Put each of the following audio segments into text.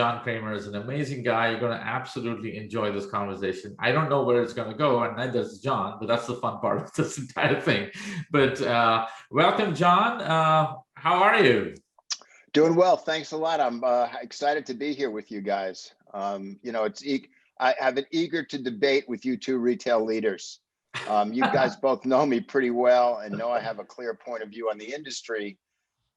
Jon Kramer is an amazing guy. You're going to absolutely enjoy this conversation. I don't know where it's going to go, and neither does Jon, but that's the fun part of this entire thing. But welcome, Jon. How are you? Doing well. Thanks a lot. I'm excited to be here with you guys. I've been eager to debate with you two retail leaders. You guys both know me pretty well and know I have a clear point of view on the industry,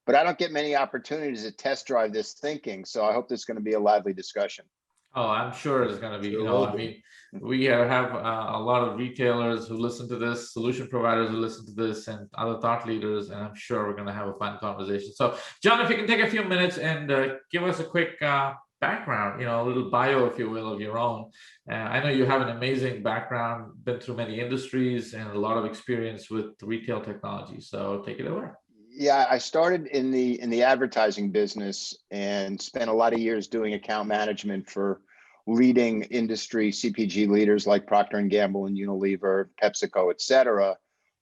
but I don't get many opportunities to test drive this thinking. So I hope this is going to be a lively discussion. Oh, I'm sure it's going to be, I mean, we have a lot of retailers who listen to this, solution providers who listen to this, and other thought leaders, and I'm sure we're going to have a fun conversation. So, Jon, if you can take a few minutes and give us a quick background, a little bio, if you will, of your own. I know you have an amazing background, been through many industries, and a lot of experience with retail technology. So take it away. Yeah, I started in the advertising business and spent a lot of years doing account management for leading industry CPG leaders like Procter & Gamble and Unilever, PepsiCo, et cetera.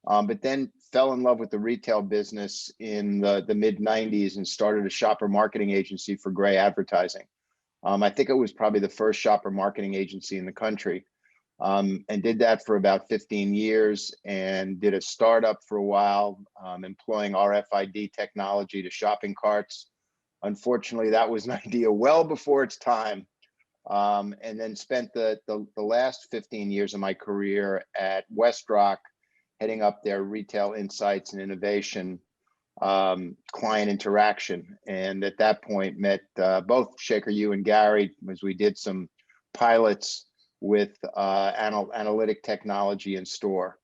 But then fell in love with the retail business in the mid 90s and started a shopper marketing agency for Gray Advertising. I think it was probably the first shopper marketing agency in the country. And did that for about 15 years and did a startup for a while, employing RFID technology to shopping carts. Unfortunately, that was an idea well before its time. And then spent the last 15 years of my career at WestRock, heading up their retail insights and innovation, client interaction. And at that point met both Shekar, you and Gary, as we did some pilots with analytic technology in store.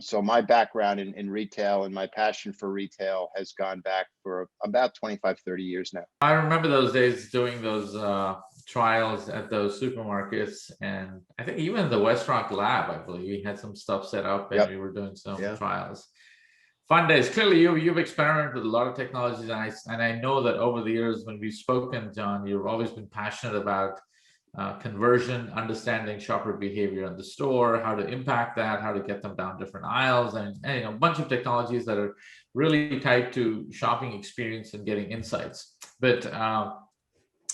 So my background in retail and my passion for retail has gone back for about 25, 30 years now. I remember those days doing those trials at those supermarkets. And I think even the WestRock lab, I believe we had some stuff set up and we were doing some trials. Fun days. Clearly, you've experimented with a lot of technologies. And I know that over the years when we've spoken, Jon, you've always been passionate about conversion, understanding shopper behavior in the store, how to impact that, how to get them down different aisles, and a bunch of technologies that are really tied to shopping experience and getting insights. But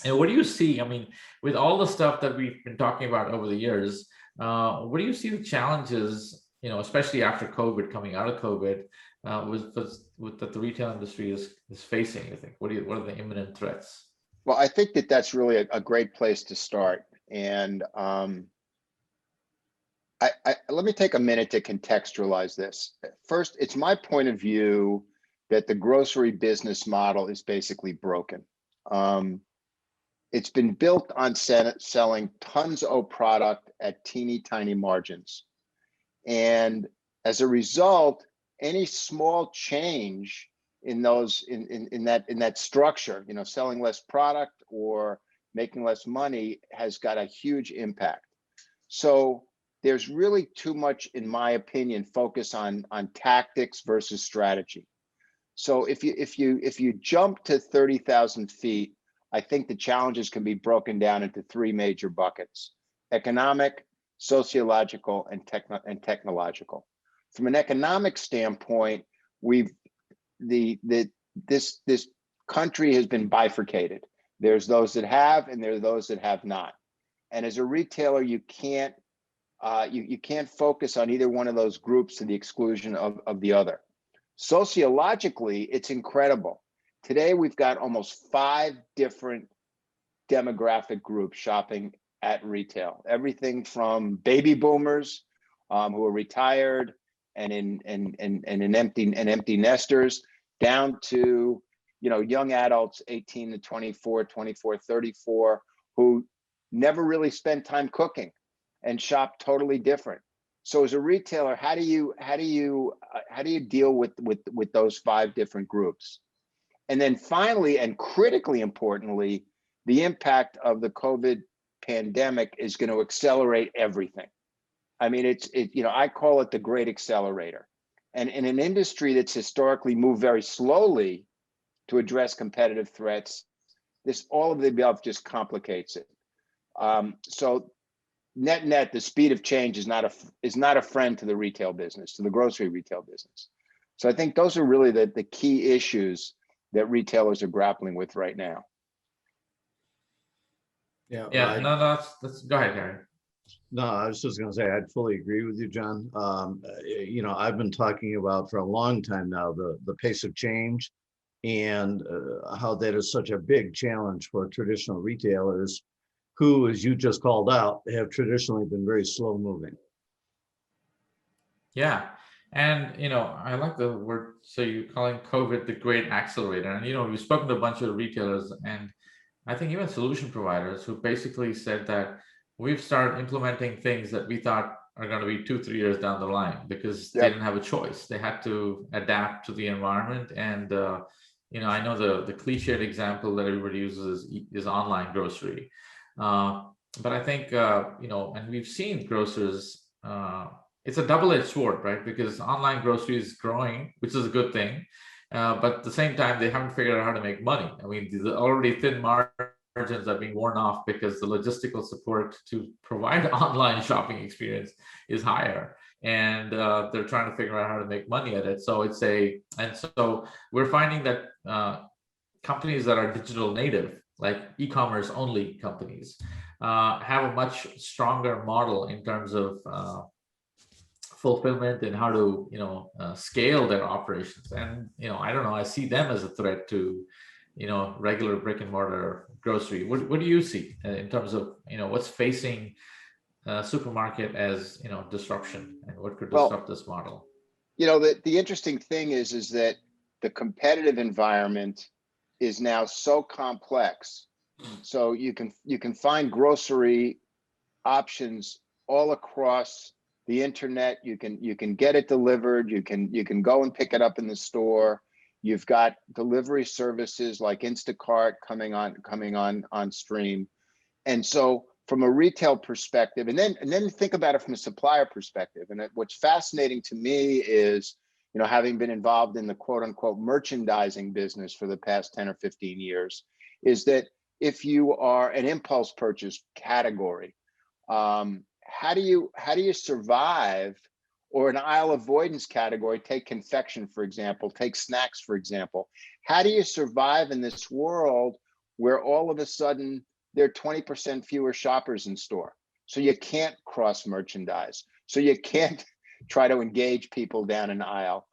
what do you see? I mean, with all the stuff that we've been talking about over the years, what do you see the challenges, especially after COVID, coming out of COVID, with that the retail industry is facing? You think what are the imminent threats? Well, I think that's really a great place to start. And let me take a minute to contextualize this. First, it's my point of view that the grocery business model is basically broken. It's been built on selling tons of product at teeny tiny margins. And as a result, any small change in that structure, selling less product or making less money has got a huge impact. So there's really too much, in my opinion, focus on tactics versus strategy. So if you jump to 30,000 feet, I think the challenges can be broken down into three major buckets: economic, sociological, and technological. From an economic standpoint, this country has been bifurcated. There's those that have, and there are those that have not. And as a retailer, you can't focus on either one of those groups to the exclusion of the other. Sociologically, it's incredible. Today, we've got almost 5 different demographic groups shopping at retail. Everything from baby boomers who are retired and empty nesters, down to young adults 18 to 24, 34, who never really spend time cooking and shop totally different. So as a retailer, how do you deal with those 5 different groups? And then finally, and critically importantly, the impact of the COVID pandemic is going to accelerate everything. I mean, I call it the great accelerator. And in an industry that's historically moved very slowly to address competitive threats, all of the above just complicates it. So net, the speed of change is not a friend to the retail business, to the grocery retail business. So I think those are really the key issues that retailers are grappling with right now. Yeah, Yeah, no, that's go ahead, Gary. no, I was just going to say I'd fully agree with you, John. I've been talking about for a long time now the pace of change and how that is such a big challenge for traditional retailers who, as you just called out, have traditionally been very slow moving. Yeah. And I like the word, so you're calling COVID the great accelerator. And we've spoken to a bunch of retailers, and I think even solution providers who basically said that we've started implementing things that we thought are going to be 2-3 years down the line because they didn't have a choice. They had to adapt to the environment. And I know the cliched example that everybody uses is online grocery. But I think and we've seen grocers. It's a double-edged sword, right? Because online grocery is growing, which is a good thing. But at the same time, they haven't figured out how to make money. I mean, the already thin margins are being worn off because the logistical support to provide online shopping experience is higher. And they're trying to figure out how to make money at it. So so we're finding that companies that are digital native, like e-commerce only companies, have a much stronger model in terms of fulfillment and how to scale their operations. And I don't know, I see them as a threat to regular brick and mortar grocery. What do you see in terms of what's facing supermarket as disruption, and what could disrupt this model? The interesting thing is that the competitive environment is now so complex. So you can find grocery options all across the internet. You can get it delivered. You can go and pick it up in the store. You've got delivery services like Instacart coming on stream. And so from a retail perspective, and then think about it from a supplier perspective. And what's fascinating to me is, having been involved in the quote unquote merchandising business for the past 10 or 15 years, is that if you are an impulse purchase category, how do you survive? Or an aisle avoidance category, take confection, for example, take snacks, for example. How do you survive in this world where all of a sudden there are 20% fewer shoppers in store? So you can't cross merchandise. So you can't try to engage people down an aisle.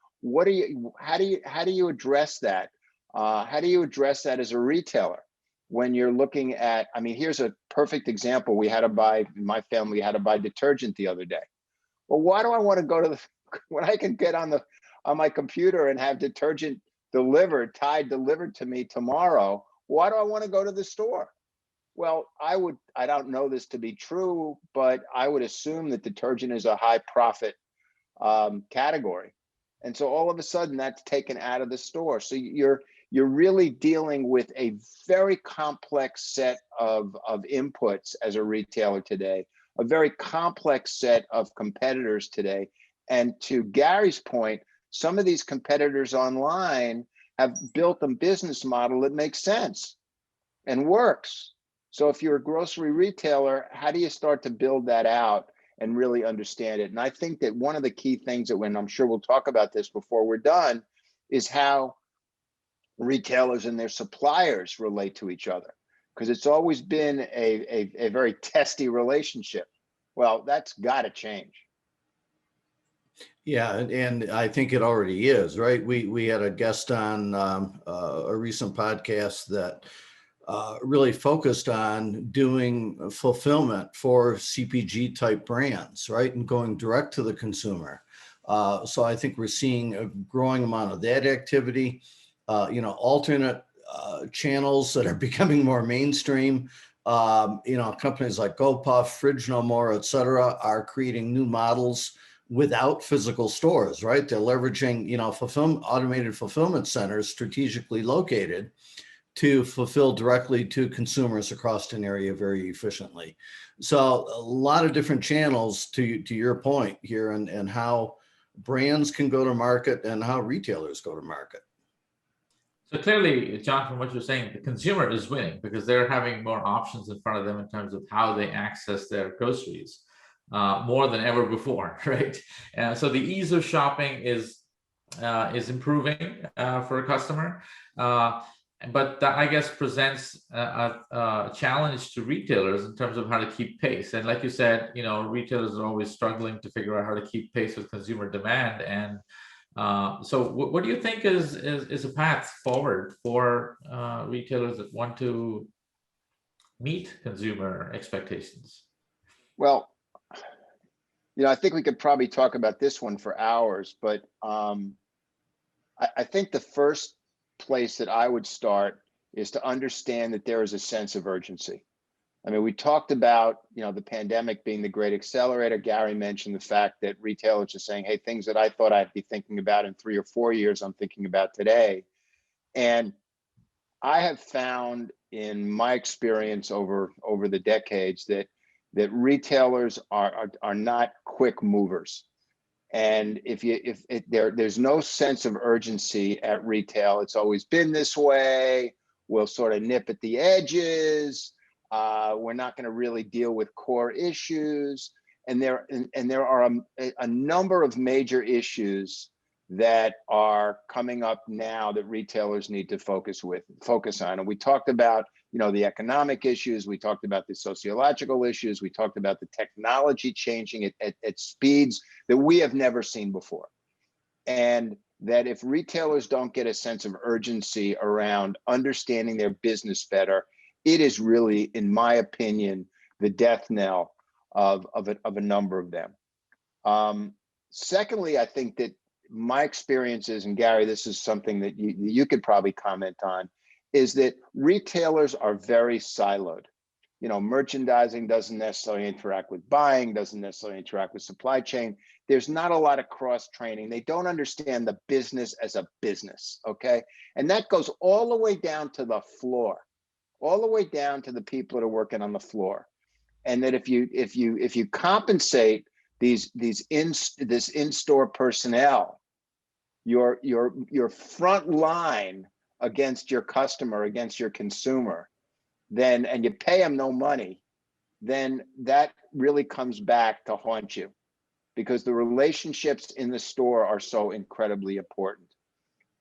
How do you address that? How do you address that as a retailer when you're looking at, here's a perfect example. My family had to buy detergent the other day. Well, why do I want to go when I can get on my computer and have detergent delivered to me tomorrow? Why do I want to go to the store? Well, I don't know this to be true, but I would assume that detergent is a high profit category. And so all of a sudden that's taken out of the store. So you're really dealing with a very complex set of inputs as a retailer today, a very complex set of competitors today. And to Gary's point, some of these competitors online have built a business model that makes sense and works. So if you're a grocery retailer, how do you start to build that out and really understand it? And I think that one of the key things that, when I'm sure we'll talk about this before we're done, is how retailers and their suppliers relate to each other. Because it's always been a very testy relationship. Well, that's got to change. Yeah, and I think it already is, right? We had a guest on a recent podcast that really focused on doing fulfillment for CPG type brands, right? And going direct to the consumer. So I think we're seeing a growing amount of that activity, alternate channels that are becoming more mainstream. Companies like GoPuff, Fridge No More, et cetera, are creating new models without physical stores, right? They're leveraging, automated fulfillment centers strategically located to fulfill directly to consumers across an area very efficiently. So a lot of different channels to your point here, and how brands can go to market and how retailers go to market. So clearly, John, from what you're saying, the consumer is winning because they're having more options in front of them in terms of how they access their groceries, more than ever before, right? So the ease of shopping is improving for a customer. but that, I guess, presents a challenge to retailers in terms of how to keep pace. And like you said, retailers are always struggling to figure out how to keep pace with consumer demand. And so what do you think is a path forward for retailers that want to meet consumer expectations? Well, I think we could probably talk about this one for hours, but I think the first place that I would start is to understand that there is a sense of urgency. I mean, we talked about, the pandemic being the great accelerator. Gary mentioned the fact that retailers are saying, hey, things that I thought I'd be thinking about in 3 or 4 years, I'm thinking about today. And I have found in my experience over the decades that retailers are not quick movers. And there's no sense of urgency at retail. It's always been this way. We'll sort of nip at the edges. We're not going to really deal with core issues. And there are a number of major issues that are coming up now that retailers need to focus on. And we talked about, the economic issues. We talked about the sociological issues. We talked about the technology changing at speeds that we have never seen before. And that if retailers don't get a sense of urgency around understanding their business better, it is really, in my opinion, the death knell of a number of them. Secondly, I think that my experiences, and Gary, this is something that you could probably comment on, is that retailers are very siloed. Merchandising doesn't necessarily interact with buying, doesn't necessarily interact with supply chain. There's not a lot of cross training. They don't understand the business as a business, okay? And that goes all the way down to the floor, all the way down to the people that are working on the floor. And that if you compensate this in-store personnel, your front line against your customer, against your consumer, and you pay them no money, then that really comes back to haunt you, because the relationships in the store are so incredibly important.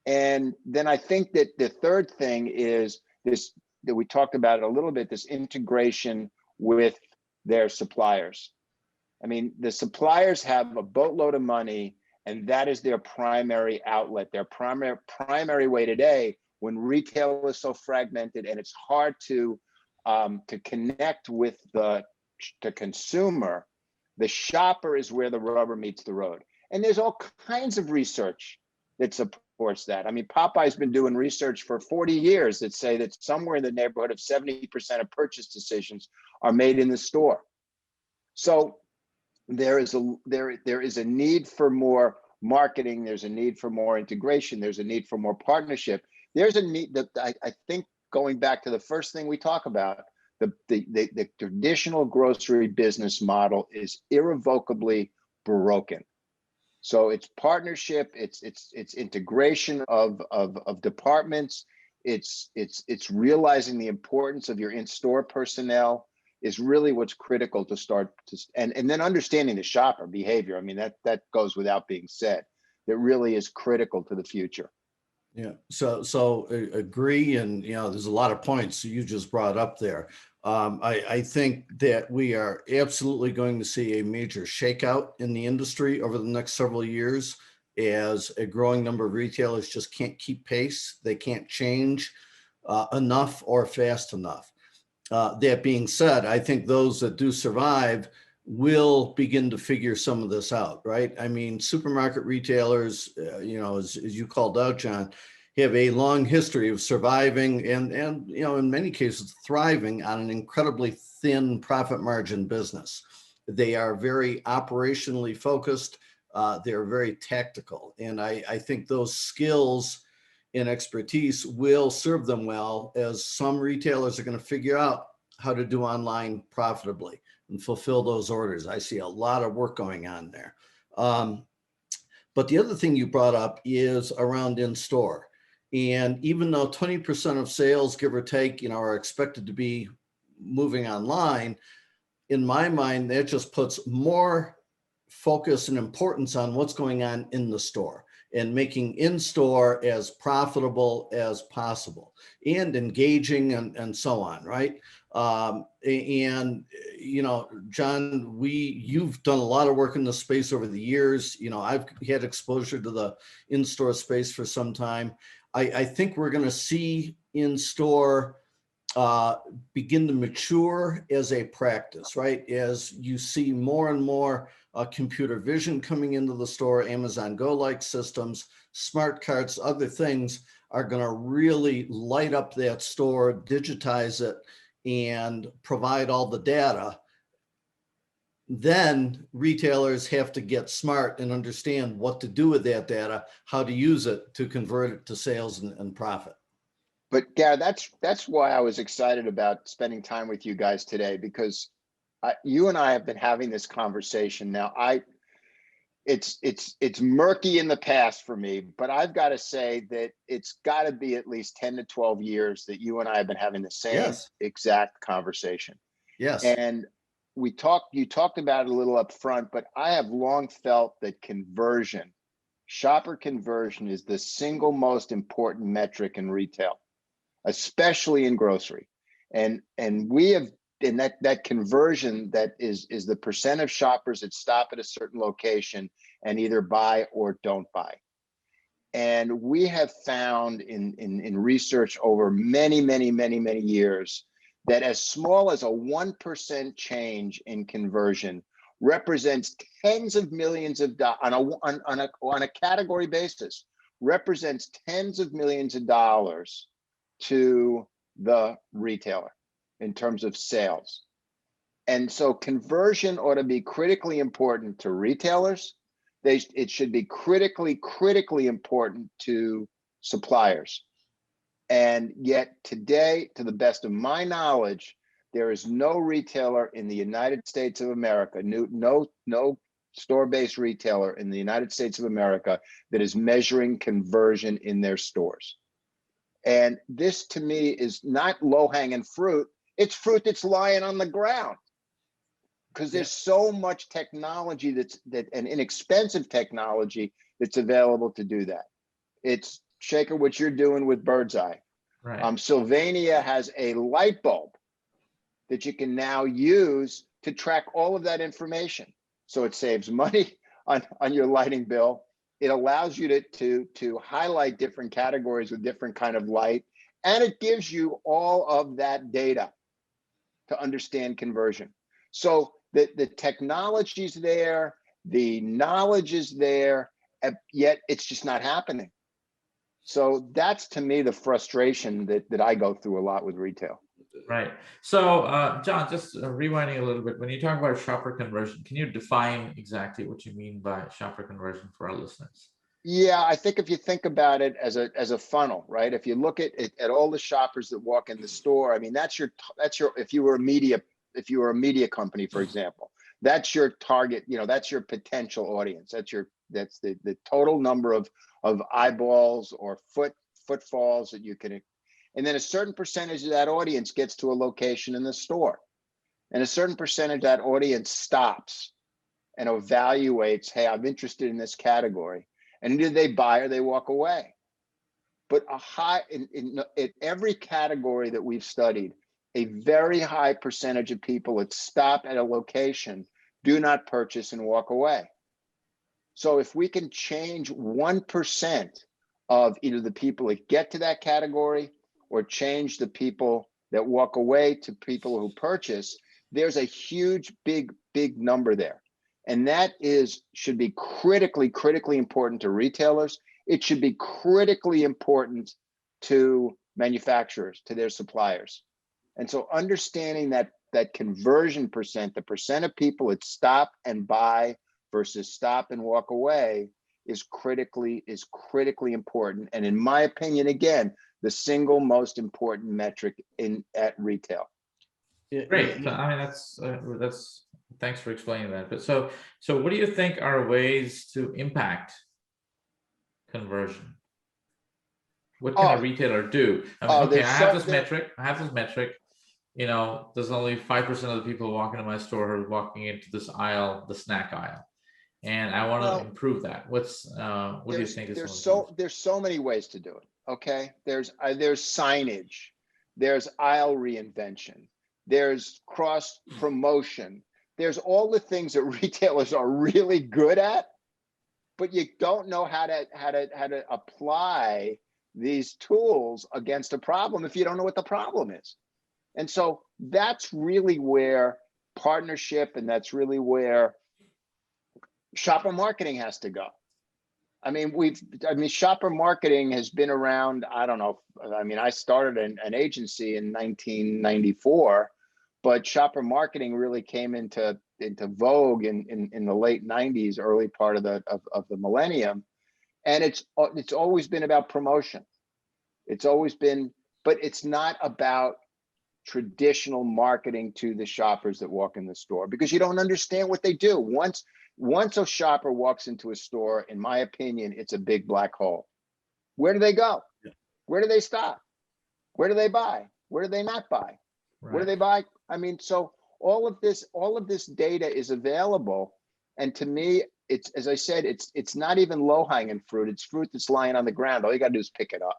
And then I think that the third thing is this, that we talked about it a little bit, this integration with their suppliers. I mean, the suppliers have a boatload of money, and that is their primary outlet, their primary way today, when retail is so fragmented and it's hard to connect with the consumer. The shopper is where the rubber meets the road. And there's all kinds of research that supports that. I mean, Popeye's been doing research for 40 years that say that somewhere in the neighborhood of 70% of purchase decisions are made in the store. So there is a need for more marketing. There's a need for more integration. There's a need for more partnership. There's a need that I think, going back to the first thing we talk about, the traditional grocery business model is irrevocably broken. So it's partnership, it's integration of departments, it's realizing the importance of your in-store personnel is really what's critical to start to, and then understanding the shopper behavior. I mean, that goes without being said. That really is critical to the future. Yeah, so agree, and there's a lot of points you just brought up there. I think that we are absolutely going to see a major shakeout in the industry over the next several years, as a growing number of retailers just can't keep pace. They can't change enough or fast enough. That being said, I think those that do survive will begin to figure some of this out, right? I mean, supermarket retailers, as you called out, Jon, have a long history of surviving and in many cases thriving on an incredibly thin profit margin business. They are very operationally focused. They're very tactical, and I think those skills and expertise will serve them well, as some retailers are going to figure out how to do online profitably and fulfill those orders. I see a lot of work going on there. But the other thing you brought up is around in-store. And even though 20% of sales, give or take, are expected to be moving online, in my mind, that just puts more focus and importance on what's going on in the store. and making in-store as profitable as possible and engaging and so on, right? And, you know, Jon, you've done a lot of work in the space over the years. You know, I've had exposure to the in-store space for some time. I think we're going to see in-store begin to mature as a practice, right? As you see more and more computer vision coming into the store, Amazon Go-like systems, smart carts, other things are going to really light up that store, digitize it, and provide all the data. Then retailers have to get smart and understand what to do with that data, how to use it to convert it to sales and profit. But Gary, that's why I was excited about spending time with you guys today, because you and I have been having this conversation now. It's murky in the past for me, but I've got to say that it's got to be at least 10 to 12 years that you and I have been having the same exact conversation. Yes. And you talked about it a little up front, but I have long felt that shopper conversion is the single most important metric in retail, especially in grocery. And we have, and that conversion, that is the percent of shoppers that stop at a certain location and either buy or don't buy. And we have found in research over many years that as small as a 1% change in conversion represents tens of millions of dollars on a category basis, represents tens of millions of dollars to the retailer in terms of sales. And so conversion ought to be critically important to retailers. It should be critically important to suppliers. And yet today, to the best of my knowledge, there is no retailer in the United States of America, no store-based retailer in the United States of America that is measuring conversion in their stores. And this, to me, is not low-hanging fruit. It's fruit that's lying on the ground, because there's so much technology and inexpensive technology that's available to do that. It's, Shekar, what you're doing with Bird's Eye. Right. Sylvania has a light bulb that you can now use to track all of that information. So it saves money on your lighting bill. It allows you to highlight different categories with different kind of light, and it gives you all of that data to understand conversion. So the technology's there, the knowledge is there, yet it's just not happening. So that's, to me, the frustration that I go through a lot with retail. Right. So, Jon, just rewinding a little bit, when you talk about shopper conversion, can you define exactly what you mean by shopper conversion for our listeners? Yeah, I think if you think about it as a funnel, right? If you look at all the shoppers that walk in the store, I mean, that's your if you were a media company, for example, that's your target, that's your potential audience. That's the total number of eyeballs or footfalls that you can, and then a certain percentage of that audience gets to a location in the store, and a certain percentage of that audience stops and evaluates, hey, I'm interested in this category, and either they buy or they walk away. But in every category that we've studied, a very high percentage of people that stop at a location do not purchase and walk away. So if we can change 1% of either the people that get to that category or change the people that walk away to people who purchase, there's a huge, big number there. And that should be critically important to retailers. It should be critically important to manufacturers, to their suppliers. And so understanding that conversion percent, the percent of people that stop and buy versus stop and walk away, is critically important. And in my opinion, again, the single most important metric at retail. Great. I mean, that's thanks for explaining that. But so what do you think are ways to impact conversion? What can a retailer do? I mean, okay, I have this metric. There's only 5% of the people walking to my store who are walking into this aisle, the snack aisle. and I want to Well, improve that. What do you think is there's so many ways to do it. Okay, there's signage, there's aisle reinvention, there's cross promotion, there's all the things that retailers are really good at, but you don't know how to apply these tools against a problem if you don't know what the problem is. And so that's really where partnership, and that's really where shopper marketing has to go. I mean, shopper marketing has been around, I don't know. I mean, I started an agency in 1994, but shopper marketing really came into vogue in the late 90s, early part of the millennium. And it's always been about promotion. It's always been, but it's not about traditional marketing to the shoppers that walk in the store, because you don't understand what they do. Once a shopper walks into a store, in my opinion, it's a big black hole. Where do they go? Where do they stop? Where do they buy? Where do they not buy? Right. Where do they buy? I mean, so all of this data is available. And to me, it's, as I said, it's not even low-hanging fruit. It's fruit that's lying on the ground. All you got to do is pick it up.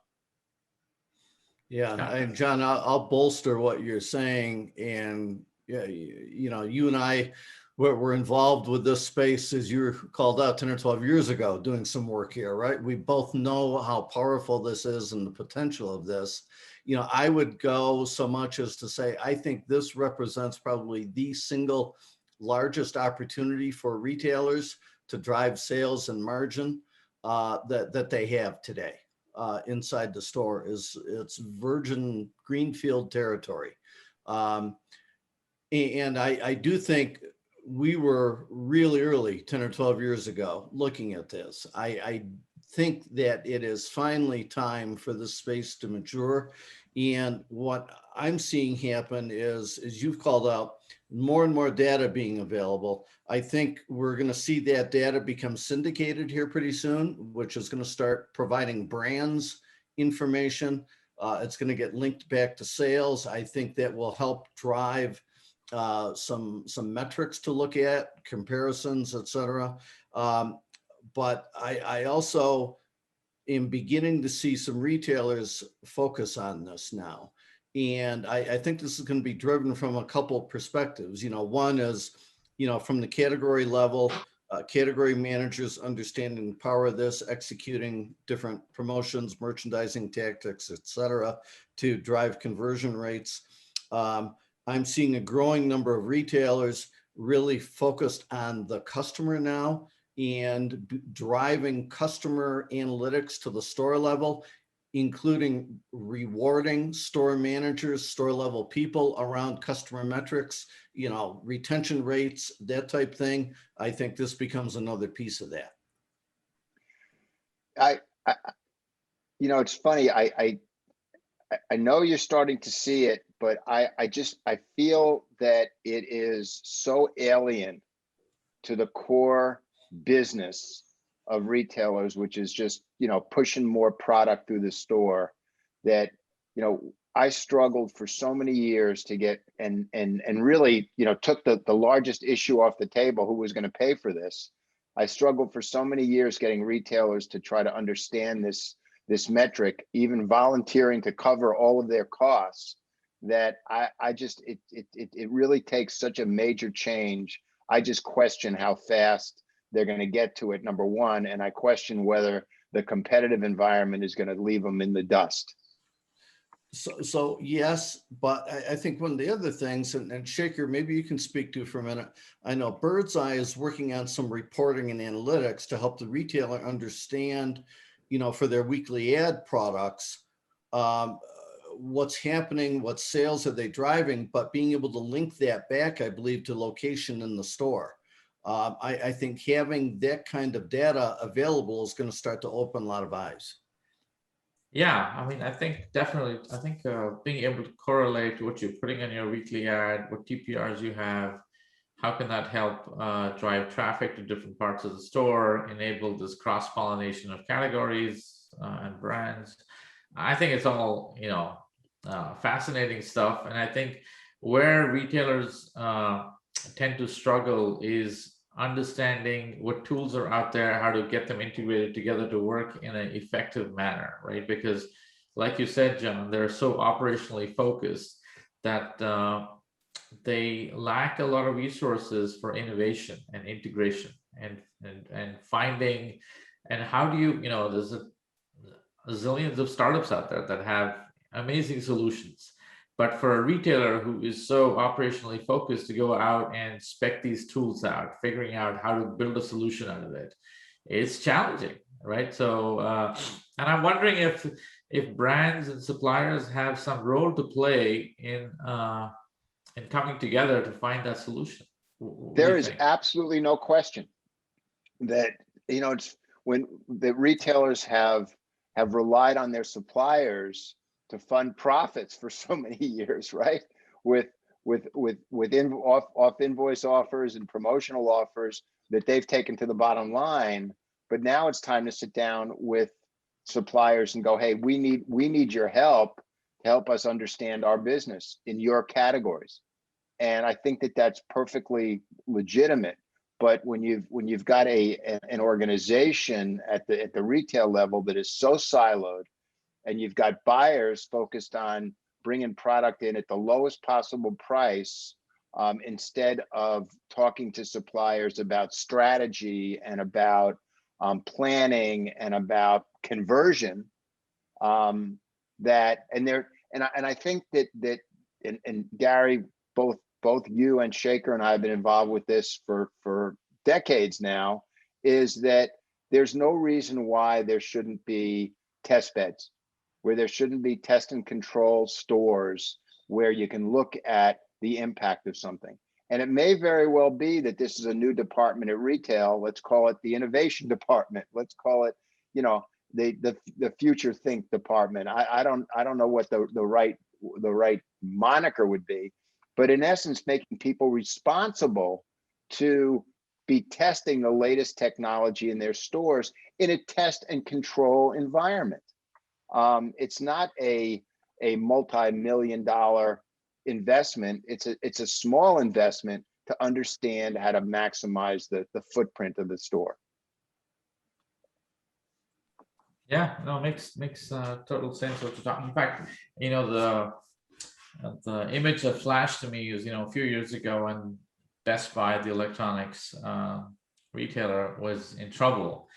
Yeah, and John, I'll bolster what you're saying. And yeah, you know, you and I were involved with this space, as you were called out 10 or 12 years ago, doing some work here, right? We both know how powerful this is and the potential of this. You know, I would go so much as to say, I think this represents probably the single largest opportunity for retailers to drive sales and margin that they have today. Inside the store it's virgin greenfield territory. And I do think we were really early 10 or 12 years ago looking at this. I think that it is finally time for this space to mature. And what I'm seeing happen is, as you've called out, more and more data being available. I think we're going to see that data become syndicated here pretty soon, which is going to start providing brands information. It's going to get linked back to sales. I think that will help drive some metrics to look at, comparisons, et cetera. But I also am beginning to see some retailers focus on this now. And I think this is going to be driven from a couple of perspectives. You know, one is, you know, from the category level, category managers understanding the power of this, executing different promotions, merchandising tactics, et cetera, to drive conversion rates. I'm seeing a growing number of retailers really focused on the customer now and driving customer analytics to the store level, including rewarding store managers, store level people around customer metrics, you know, retention rates, that type thing. I think this becomes another piece of that. I you know, it's funny. I know you're starting to see it, but I feel that it is so alien to the core business of retailers, which is just, you know, pushing more product through the store, that, you know, I struggled for so many years to get and really, you know, took the largest issue off the table, who was going to pay for this. I struggled for so many years getting retailers to try to understand this metric, even volunteering to cover all of their costs, that it really takes such a major change. I just question how fast they're going to get to it, number one, and I question whether the competitive environment is going to leave them in the dust. So yes, but I think one of the other things, and Shekar, maybe you can speak to for a minute. I know Birdseye is working on some reporting and analytics to help the retailer understand, you know, for their weekly ad products, what's happening, what sales are they driving, but being able to link that back, I believe, to location in the store. I think having that kind of data available is going to start to open a lot of eyes. Yeah, I mean, I think definitely, being able to correlate what you're putting on your weekly ad, what TPRs you have, how can that help drive traffic to different parts of the store, enable this cross-pollination of categories and brands. I think it's all, you know, fascinating stuff. And I think where retailers tend to struggle is understanding what tools are out there, how to get them integrated together to work in an effective manner, right? Because like you said, John, they're so operationally focused that they lack a lot of resources for innovation and integration and finding, and how do you, there's zillions of startups out there that have amazing solutions. But for a retailer who is so operationally focused to go out and spec these tools out, figuring out how to build a solution out of it, it's challenging, right? So, and I'm wondering if brands and suppliers have some role to play in coming together to find that solution. There is absolutely no question that, it's when the retailers have relied on their suppliers to fund profits for so many years, right? With off invoice offers and promotional offers that they've taken to the bottom line. But now it's time to sit down with suppliers and go, hey, we need your help to help us understand our business in your categories. And I think that that's perfectly legitimate. But when you've got an organization at the retail level that is so siloed, and you've got buyers focused on bringing product in at the lowest possible price, instead of talking to suppliers about strategy and about planning and about conversion, I think that and Gary, both you and Shekar and I have been involved with this for decades now, is that there's no reason why there shouldn't be test beds, where there shouldn't be test and control stores where you can look at the impact of something. And it may very well be that this is a new department at retail. Let's call it the innovation department. Let's call it, the future think department. I don't know what the right moniker would be, but in essence, making people responsible to be testing the latest technology in their stores in a test and control environment. It's not a multi-million-dollar investment. It's a small investment to understand how to maximize the footprint of the store. Yeah, no, makes total sense what you're talking. In fact, the image that flashed to me is, a few years ago when Best Buy, the electronics retailer, was in trouble,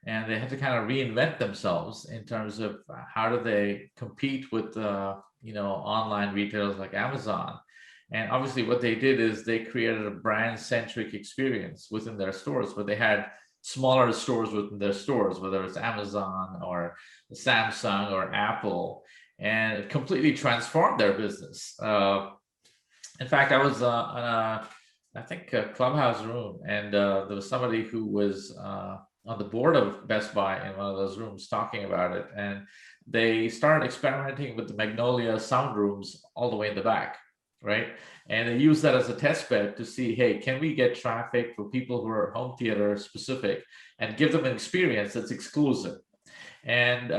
and they had to kind of reinvent themselves in terms of how do they compete with online retailers like Amazon. And obviously what they did is they created a brand-centric experience within their stores, but they had smaller stores within their stores, whether it's Amazon or Samsung or Apple, and it completely transformed their business. In fact, I was on a Clubhouse room, and there was somebody who was on the board of Best Buy in one of those rooms talking about it, and they started experimenting with the Magnolia sound rooms all the way in the back, right? And they used that as a test bed to see, hey, can we get traffic for people who are home theater specific and give them an experience that's exclusive? And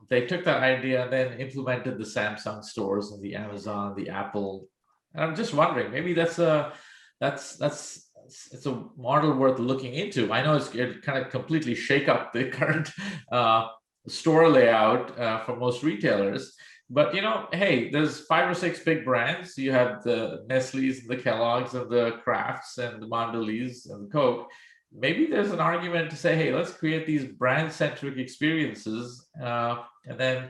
they took that idea and then implemented the Samsung stores and the Amazon, the Apple. And I'm just wondering, maybe it's a model worth looking into. I know it kind of completely shake up the current store layout for most retailers. But hey, there's 5 or 6 big brands. You have the Nestle's, and the Kellogg's, and the Krafts, and the Mondelez, and the Coke. Maybe there's an argument to say, hey, let's create these brand-centric experiences, and then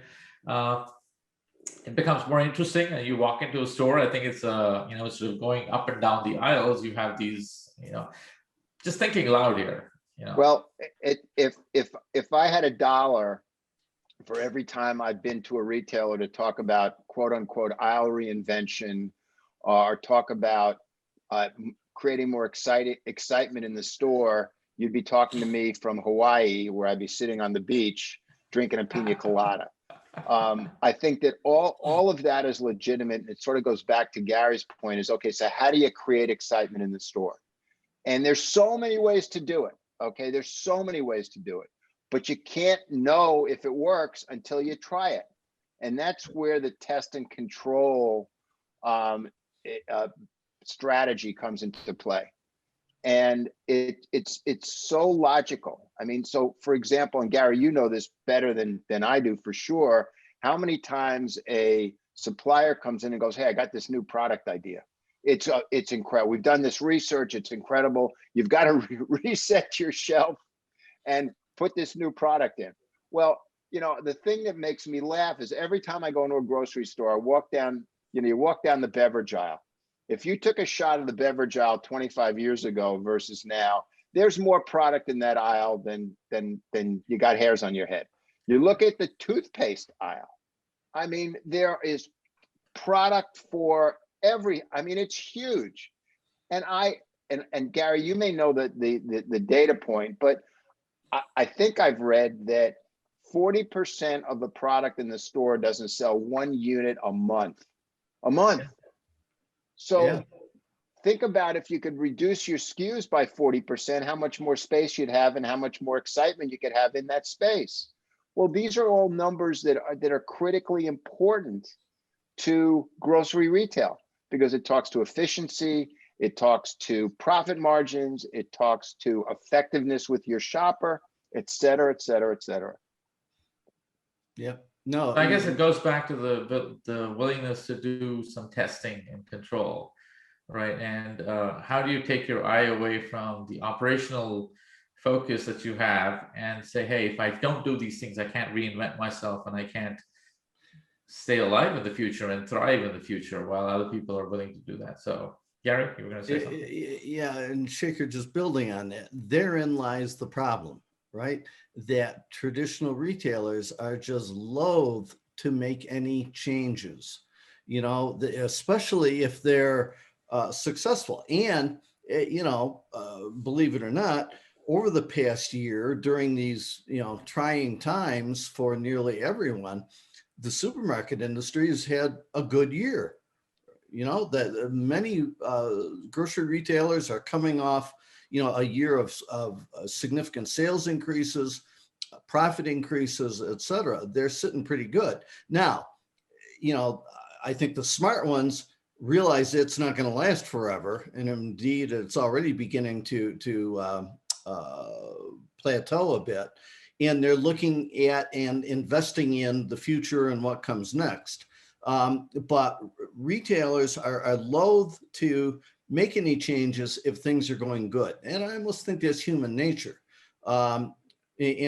it becomes more interesting. And you walk into a store, I think it's sort of going up and down the aisles. You have these, just thinking loud here. Well, if I had $1 for every time I've been to a retailer to talk about quote unquote aisle reinvention, or talk about creating more excitement in the store, you'd be talking to me from Hawaii, where I'd be sitting on the beach drinking a pina colada. I think that all of that is legitimate. It sort of goes back to Gary's point, is okay, so how do you create excitement in the store? And there's so many ways to do it. Okay, there's so many ways to do it, but you can't know if it works until you try it. And that's where the test and control strategy comes into play. And it's so logical. I mean, so for example, and Gary, you know this better than I do for sure, how many times a supplier comes in and goes, hey, I got this new product idea. It's incredible. We've done this research. It's incredible. You've got to reset your shelf and put this new product in. Well, you know, the thing that makes me laugh is every time I go into a grocery store, I walk down, you know, you walk down the beverage aisle. If you took a shot of the beverage aisle 25 years ago versus now, there's more product in that aisle than you got hairs on your head. You look at the toothpaste aisle. I mean, there is product for I mean, it's huge. And and Gary, you may know the data point, but I think I've read that 40% of the product in the store doesn't sell 1 unit a month. So think about if you could reduce your SKUs by 40%, how much more space you'd have and how much more excitement you could have in that space. Well, these are all numbers that are critically important to grocery retail because it talks to efficiency, it talks to profit margins, it talks to effectiveness with your shopper, et cetera, et cetera, et cetera. Yeah. No, I guess it goes back to the willingness to do some testing and control, right? And how do you take your eye away from the operational focus that you have and say, hey, if I don't do these things, I can't reinvent myself and I can't stay alive in the future and thrive in the future while other people are willing to do that. So Gary, you were going to say something. Yeah, and Shekar, just building on that, therein lies the problem, right? That traditional retailers are just loath to make any changes, you know, especially if they're successful. And, you know, believe it or not, over the past year, during these, you know, trying times for nearly everyone, the supermarket industry has had a good year. You know, that many grocery retailers are coming off, you know, a year of significant sales increases, profit increases, et cetera. They're sitting pretty good. Now, you know, I think the smart ones realize it's not going to last forever. And indeed, it's already beginning to plateau a bit. And they're looking at and investing in the future and what comes next. But retailers are loath to make any changes if things are going good. And I almost think that's human nature. And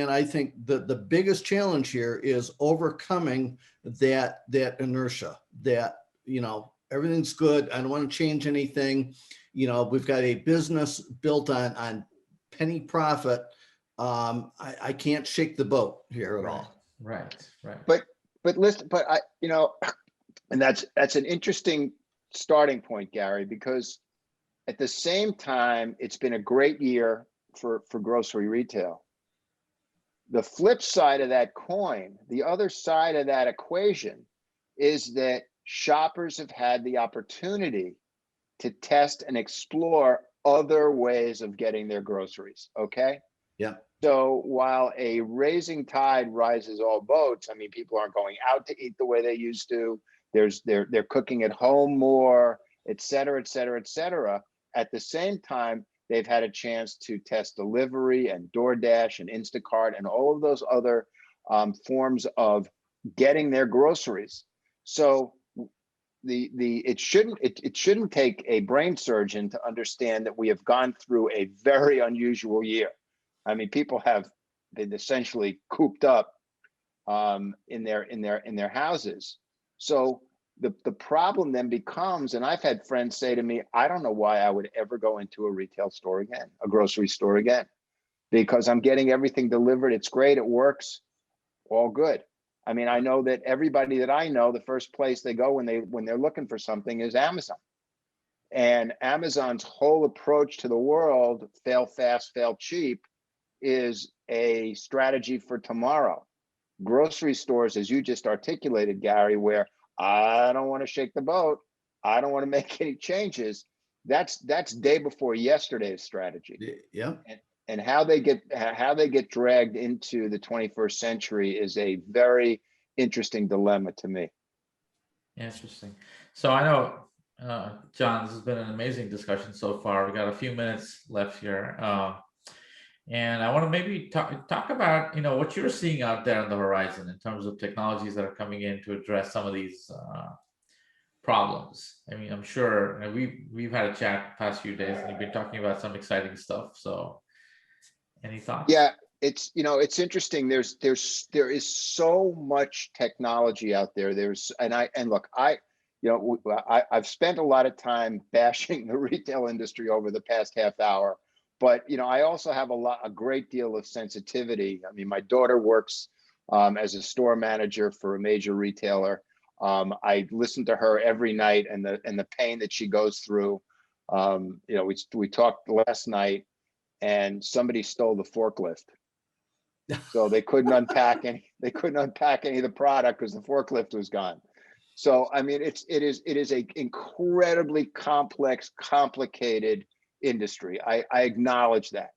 I think the biggest challenge here is overcoming that inertia that, you know, everything's good. I don't want to change anything. You know, we've got a business built on penny profit. I can't shake the boat here at all. Right. But listen, but you know, and that's an interesting starting point, Gary, because at the same time, it's been a great year for grocery retail. The flip side of that coin, the other side of that equation, is that shoppers have had the opportunity to test and explore other ways of getting their groceries. Okay. Yeah. So while a rising tide rises all boats, I mean, people aren't going out to eat the way they used to. They're cooking at home more, et cetera, et cetera, et cetera. At the same time, they've had a chance to test delivery and DoorDash and Instacart and all of those other forms of getting their groceries. So it shouldn't take a brain surgeon to understand that we have gone through a very unusual year. I mean, people have been essentially cooped up in their houses. So the problem then becomes, and I've had friends say to me, I don't know why I would ever go into a retail store again, a grocery store again, because I'm getting everything delivered. It's great. It works. All good. I mean, I know that everybody that I know, the first place they go when they're looking for something is Amazon. And Amazon's whole approach to the world, fail fast, fail cheap, is a strategy for tomorrow. Grocery stores, as you just articulated, Gary, where I don't want to shake the boat, I don't want to make any changes. That's day before yesterday's strategy. Yeah. And how they get dragged into the 21st century is a very interesting dilemma to me. Interesting. So I know John, this has been an amazing discussion so far. We got a few minutes left here. And I want to maybe talk about, what you're seeing out there on the horizon in terms of technologies that are coming in to address some of these problems. I mean, I'm sure we've had a chat the past few days, and you've been talking about some exciting stuff. So, any thoughts? Yeah, it's interesting. There is so much technology out there. And look, I've spent a lot of time bashing the retail industry over the past half hour, but I also have a great deal of sensitivity. I mean, my daughter works as a store manager for a major retailer. I listen to her every night and the pain that she goes through. We talked last night, and somebody stole the forklift, so they couldn't unpack any of the product because the forklift was gone. So I mean, it is a incredibly complex, complicated industry. I acknowledge that,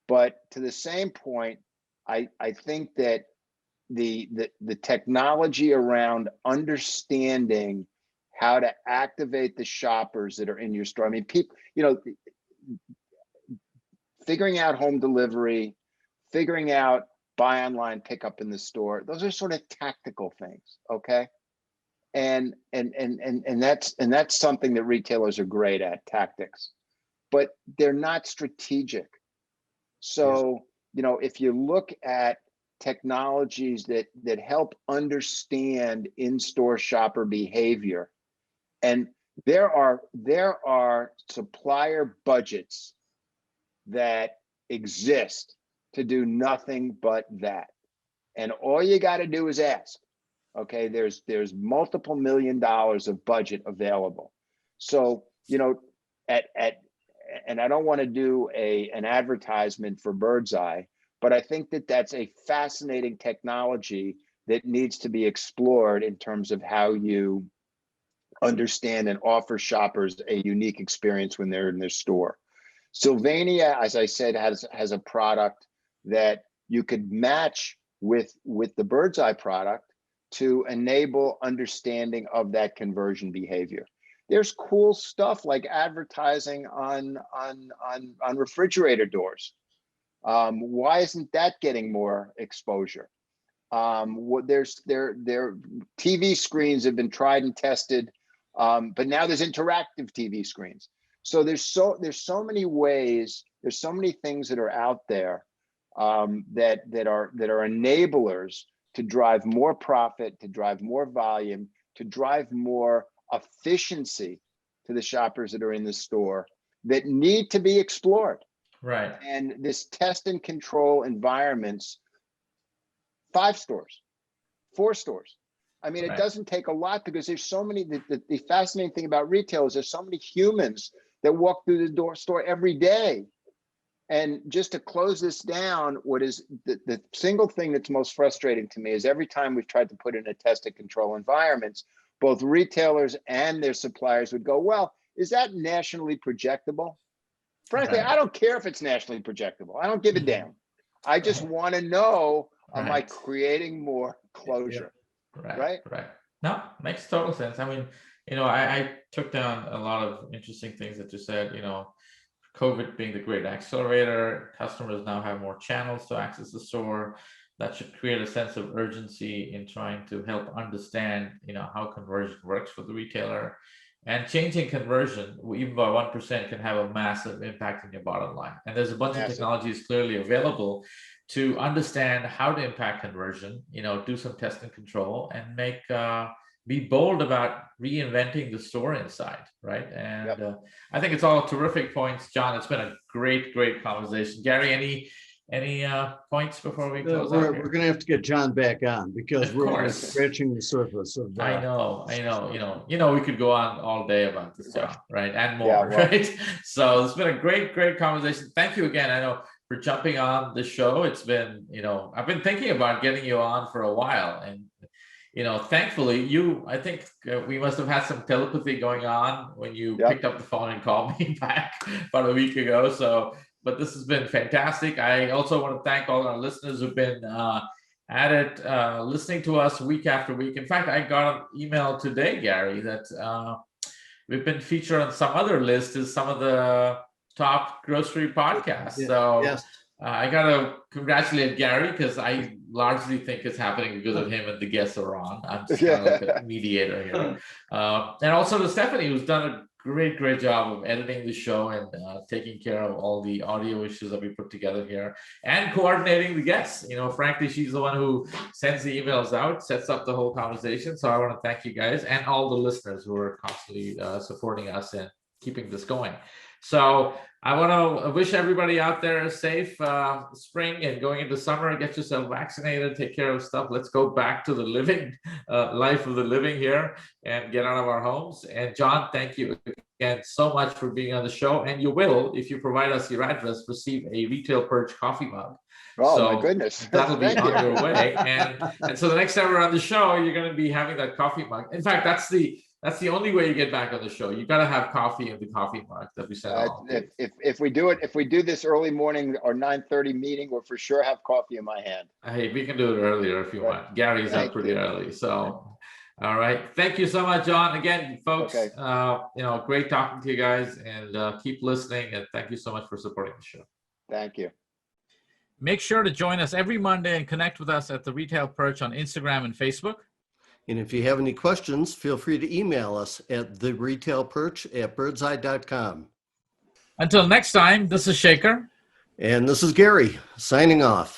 but to the same point, I think that the technology around understanding how to activate the shoppers that are in your store. I mean, people, figuring out home delivery, figuring out buy online, pick up in the store. Those are sort of tactical things, okay? And that's something that retailers are great at, tactics, but they're not strategic. So, if you look at technologies that help understand in-store shopper behavior, and there are supplier budgets that exist to do nothing but that, and all you got to do is ask. Okay, there's multiple $1 million of budget available. So and I don't want to do an advertisement for Birdseye, but I think that's a fascinating technology that needs to be explored in terms of how you understand and offer shoppers a unique experience when they're in their store. Sylvania, as I said, has a product that you could match with the Birdseye product to enable understanding of that conversion behavior. There's cool stuff like advertising on refrigerator doors. Why isn't that getting more exposure? Their TV screens have been tried and tested, but now there's interactive TV screens. So there's so many ways, there's so many things that are out there that are enablers to drive more profit, to drive more volume, to drive more efficiency to the shoppers that are in the store, that need to be explored. Right. And this test and control environments, 5 stores, 4 stores. I mean, it doesn't take a lot, because there's so many, the fascinating thing about retail is there's so many humans that walk through the store every day. And just to close this down, what is the single thing that's most frustrating to me is every time we've tried to put in a test and control environments, both retailers and their suppliers would go, well, is that nationally projectable? Frankly, I don't care if it's nationally projectable. I don't give a damn. I just want to know, am I creating more closure? Right. No, makes total sense. I mean, I took down a lot of interesting things that you said, COVID being the great accelerator. Customers now have more channels to access the store. That should create a sense of urgency in trying to help understand, how conversion works for the retailer. And changing conversion, even by 1%, can have a massive impact on your bottom line. And there's a bunch of technologies clearly available to understand how to impact conversion, do some test and control, and be bold about reinventing the store inside, right? And I think it's all terrific points, John. It's been a great conversation. Gary, any points before we close out? We're going to have to get John back on, because we're scratching the surface of that. I know. We could go on all day about this, John, right? And more, right? So it's been a great conversation. Thank you again. I know, for jumping on the show. It's been, I've been thinking about getting you on for a while, and thankfully I think we must have had some telepathy going on when you picked up the phone and called me back about a week ago. So, but this has been fantastic. I also want to thank all our listeners who've been at it, listening to us week after week. In fact, I got an email today, Gary, that we've been featured on some other list as some of the top grocery podcasts. So Yes. I got to congratulate Gary, because I largely think it's happening because of him and the guests are on. I'm just kind of like a mediator here. And also to Stephanie, who's done a great job of editing the show and taking care of all the audio issues that we put together here and coordinating the guests. Frankly, she's the one who sends the emails out, sets up the whole conversation. So I want to thank you guys and all the listeners who are constantly supporting us and keeping this going. So I want to wish everybody out there a safe spring and going into summer. Get yourself vaccinated, take care of stuff. Let's go back to the living life of the living here and get out of our homes. And Jon, thank you again so much for being on the show. And you will, if you provide us your address, receive a Retail Perch coffee mug. Oh, so my goodness. That'll be on your way. And so the next time we're on the show, you're going to be having that coffee mug. In fact, that's the only way you get back on the show. You got to have coffee in the coffee mug that we sent out. If we do this early morning or 9:30 meeting, we'll for sure have coffee in my hand. Hey, we can do it earlier if you want. Gary's up pretty early. So, all right. Thank you so much, Jon. Again, folks, great talking to you guys, and keep listening. And thank you so much for supporting the show. Thank you. Make sure to join us every Monday and connect with us at the Retail Perch on Instagram and Facebook. And if you have any questions, feel free to email us at theretailperch@birdseye.com. Until next time, this is Shekar. And this is Gary, signing off.